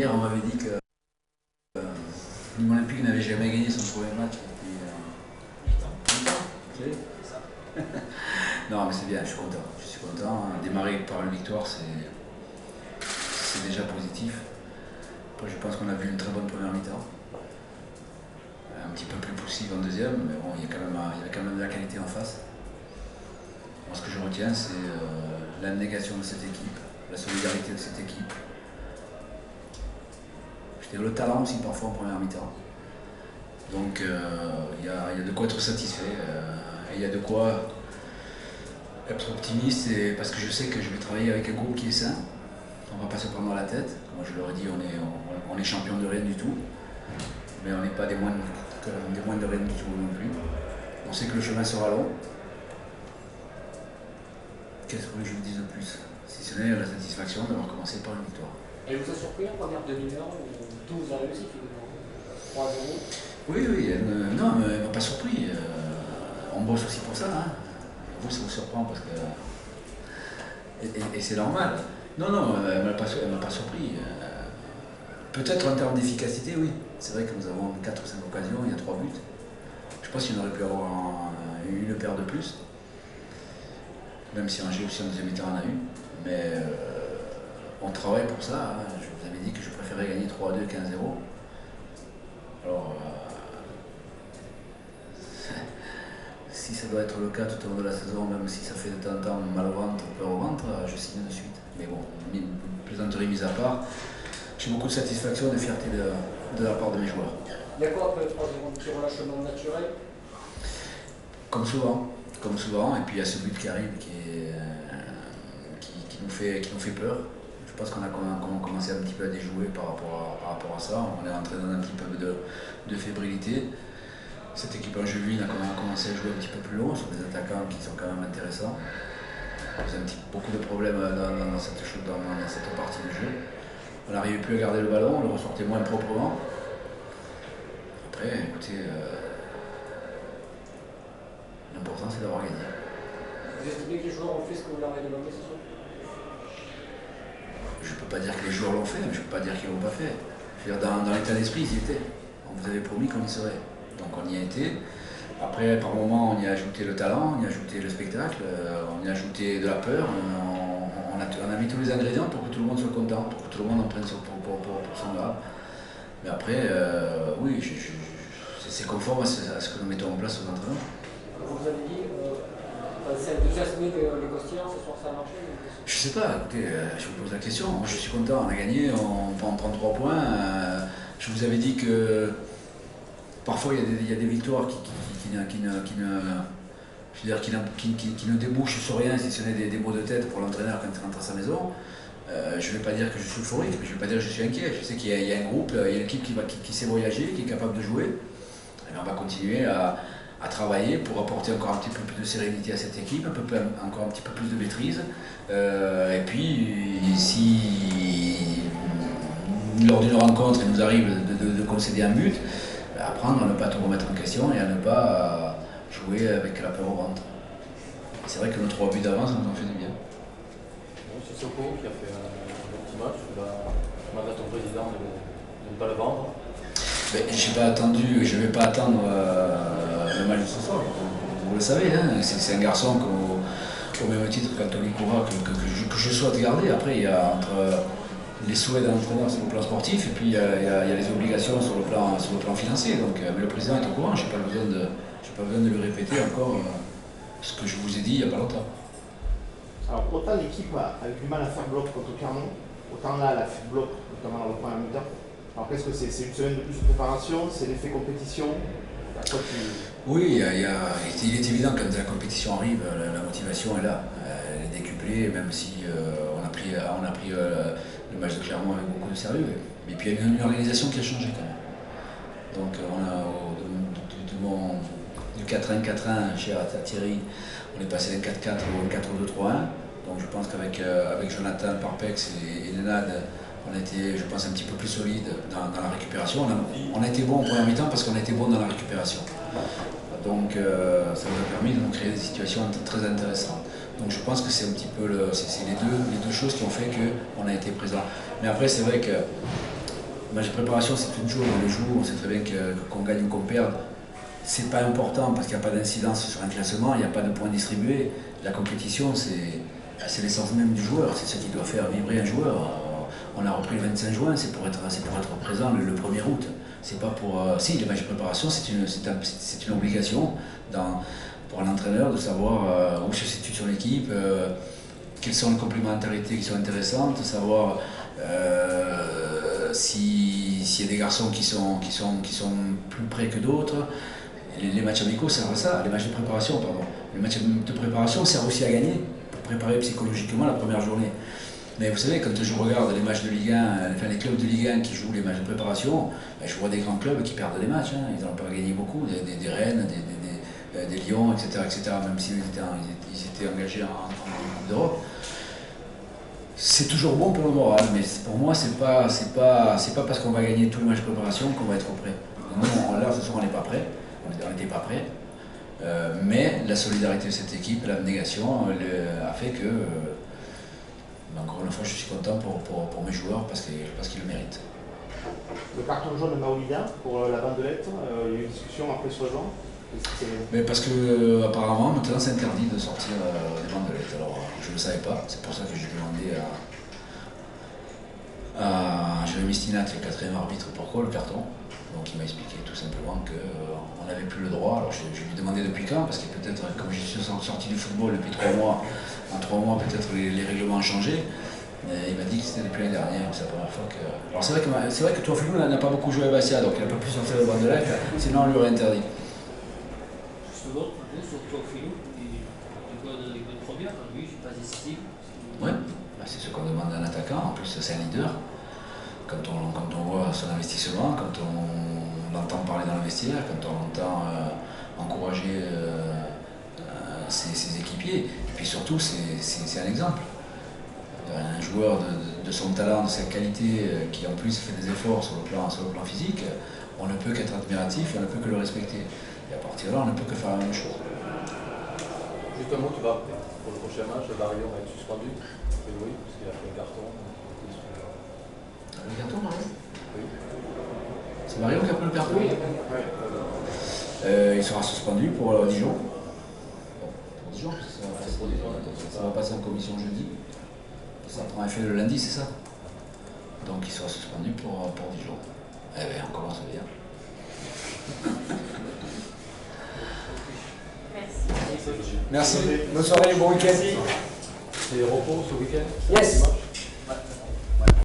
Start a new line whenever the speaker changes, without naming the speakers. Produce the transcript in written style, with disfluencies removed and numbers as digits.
hier, on m'avait dit que Nîmes Olympique n'avait jamais gagné son premier match depuis 8 ans. Tu sais
C'est ça.
Non, mais c'est bien, je suis content. Je suis content. Démarrer par une victoire, c'est déjà positif. Après, je pense qu'on a vu une très bonne première mi-temps. Un petit peu plus poussive en deuxième, mais bon, il y avait quand même de la qualité en face. Moi, ce que je retiens, c'est l'abnégation de cette équipe, la solidarité de cette équipe. Je dirais le talent aussi parfois en première mi-temps. Donc il y a de quoi être satisfait, et il y a de quoi être optimiste, parce que je sais que je vais travailler avec un groupe qui est sain. On ne va pas se prendre la tête. Moi je leur ai dit on est champion de rien du tout, mais on n'est pas des moines de rien du tout non plus. On sait que le chemin sera long. Qu'est-ce que je vous dise de plus? Si ce n'est la satisfaction d'avoir commencé par une victoire.
Elle vous a surpris en première demi-heure où tout vous a réussi finalement 3-0?
Oui, non, mais elle ne m'a pas surpris. On bosse aussi pour ça. Hein. Vous, ça vous surprend parce que. Et c'est normal. Non, elle ne m'a pas surpris. Peut-être en termes d'efficacité, oui. C'est vrai que nous avons 4 ou 5 occasions, il y a 3 buts. Je pense qu'il y en aurait pu avoir une paire de plus. Même si Angers aussi en deuxième mi-temps en a eu. Mais on travaille pour ça. Hein. Je vous avais dit que je préférais gagner 3-2 qu'1-0. Alors, si ça doit être le cas tout au long de la saison, même si ça fait de temps en temps mal au ventre, peur au ventre, je signe de suite. Mais bon, plaisanterie mise à part, j'ai beaucoup de satisfaction et de fierté de la part de mes joueurs.
Il y a quoi après le 3-0? Un petit relâchement naturel?
Comme souvent, et puis il y a ce but qui arrive qui nous fait peur. Je pense qu'on a commencé un petit peu à déjouer par rapport à ça. On est entré dans un petit peu de fébrilité. Cette équipe angevine a commencé à jouer un petit peu plus long sur des attaquants qui sont quand même intéressants. Ils ont beaucoup de problèmes dans cette partie du jeu. On n'arrivait plus à garder le ballon, on le ressortait moins proprement. Après, écoutez, l'important c'est d'avoir gagné.
Vous estimez que les joueurs ont fait ce que vous leur avez demandé ce soir?
Je ne peux pas dire que les joueurs l'ont fait, mais je ne peux pas dire qu'ils ne l'ont pas fait. Je veux dire, dans l'état d'esprit, ils y étaient. On vous avait promis qu'on y serait. Donc on y a été. Après, par moments, on y a ajouté le talent, on y a ajouté le spectacle, on y a ajouté de la peur. On a mis tous les ingrédients pour que tout le monde soit content, pour que tout le monde en prenne pour son grade. Mais après, oui, c'est conforme à ce que nous mettons en place aux entraînements.
Vous avez dit, c'est déjà semé les Costières, ce soir ça a marché?
Je sais pas, écoutez, je vous pose la question. Moi, je suis content, on a gagné, on prend 3 points. Je vous avais dit que parfois il y a des victoires qui ne débouchent sur rien, si ce n'est des maux de tête pour l'entraîneur quand il rentre à sa maison. Je ne vais pas dire que je suis euphorique, mais je ne vais pas dire que je suis inquiet. Je sais qu'il y a un groupe, il y a une équipe qui sait voyager, qui est capable de jouer. Et on va continuer à travailler pour apporter encore un petit peu plus de sérénité à cette équipe, encore un petit peu plus de maîtrise. Et puis, si lors d'une rencontre il nous arrive de concéder un but, apprendre à ne pas tout remettre en question et à ne pas jouer avec la peur au ventre. C'est vrai que nos 3 buts d'avance nous ont fait du bien.
C'est Soko qui a fait un petit match. Je m'adresse au président de ne pas le vendre.
Je ne vais pas attendre le match de ce soir. Vous le savez, hein, c'est un garçon au même titre qu'Anthony Koura que je souhaite garder. Après, il y a entre les souhaits d'un entraîneur sur le plan sportif et puis il y a les obligations sur le plan financier. Donc, mais le président est au courant, je n'ai pas besoin de lui répéter encore ce que je vous ai dit il n'y a pas longtemps.
Alors autant l'équipe a eu du mal à faire bloc contre Clermont, autant là elle a fait bloc, notamment dans le premier mi-temps. Alors qu'est-ce que c'est? C'est une semaine de plus de préparation? C'est l'effet compétition?
Oui, il est évident que quand la compétition arrive, la motivation est là. Elle est décuplée, même si on a pris le match de Clermont avec beaucoup de sérieux. Et puis il y a une organisation qui a changé quand même. Donc on a du 4-1, 4-1 chez Thierry, on est passé d'un 4-4 au 4-2-3-1. Donc je pense qu'avec Jonathan, Parpex et Nenad, on a été, je pense, un petit peu plus solide dans la récupération. On a été bon en première mi-temps parce qu'on a été bon dans la récupération. Donc ça nous a permis de nous créer des situations très intéressantes. Donc je pense que c'est un petit peu les deux choses qui ont fait qu'on a été présent. Mais après c'est vrai que Le match de préparation, c'est une chose, on les joue, on sait très bien qu'on gagne ou qu'on perde. C'est pas important parce qu'il n'y a pas d'incidence sur un classement, il n'y a pas de points distribués. La compétition, c'est l'essence même du joueur, c'est ce qui doit faire vibrer un joueur. On a repris le 25 juin, c'est pour être présent le 1er août. C'est pas pour. Si, les matchs de préparation, c'est une obligation pour un entraîneur de savoir où se situe son équipe, quelles sont les complémentarités qui sont intéressantes, de savoir s'il y a des garçons qui sont plus près que d'autres. Les matchs amicaux servent à ça, les matchs de préparation, pardon. Les matchs de préparation servent aussi à gagner, pour préparer psychologiquement la première journée. Mais vous savez, quand je regarde les matchs de Ligue 1, enfin les clubs de Ligue 1 qui jouent les matchs de préparation, ben je vois des grands clubs qui perdent des matchs, hein. Ils n'ont pas gagné beaucoup, des Rennes, des Lyon, etc., même s'ils étaient engagés en Coupe d'Europe. C'est toujours bon pour le moral, mais pour moi, c'est pas parce qu'on va gagner tous les matchs de préparation qu'on va être prêt. Nous, là, ce soir, on n'est pas prêt, on n'était pas prêt. Mais la solidarité de cette équipe, l'abnégation a fait que, encore une fois, je suis content pour mes joueurs parce qu'ils le méritent.
Le carton jaune de Maolida pour la bandelette, il y a eu une discussion après sur le banc.
Mais parce que apparemment maintenant c'est interdit de sortir des bandelettes. Alors je ne le savais pas, c'est pour ça que j'ai demandé à Jérémy Stinat, le 4e arbitre, pourquoi le carton. Donc il m'a expliqué tout simplement qu'on n'avait plus le droit. Alors je lui ai demandé depuis quand, parce que peut-être comme je suis sorti du football depuis 3 mois, en 3 mois peut-être les règlements ont changé. Il m'a dit que c'était depuis l'année dernière, c'est la première fois que. Alors c'est vrai que Toafilou n'a pas beaucoup joué à Bastia, donc il n'a pas pu sortir les bandelettes, sinon on lui aurait interdit.
Justement, sur Toafilou, il doit de première, lui, je ne suis pas décisif.
Oui, c'est ce qu'on demande à un attaquant, en plus c'est un leader. Quand on voit son investissement, quand on l'entend parler dans le vestiaire, quand on l'entend encourager ses équipiers, et puis surtout c'est un exemple. Un joueur de son talent, de sa qualité, qui en plus fait des efforts sur le plan physique, on ne peut qu'être admiratif et on ne peut que le respecter. Et à partir de là, on ne peut que faire la même chose.
Justement, pour le prochain match, Varion va être suspendu. Et oui, parce qu'il a fait un carton.
Le carton, Marion?
Oui.
C'est Marion qui a pris le carton?
Oui.
Il sera suspendu pour Dijon. Pour Dijon, ça va passer en commission jeudi. Ça prend effet le lundi, c'est ça? Donc il sera suspendu pour Dijon. Eh bien, on commence bien.
Merci.
Merci. Bonne soirée, bon week-end.
C'est repos ce week-end?
Yes.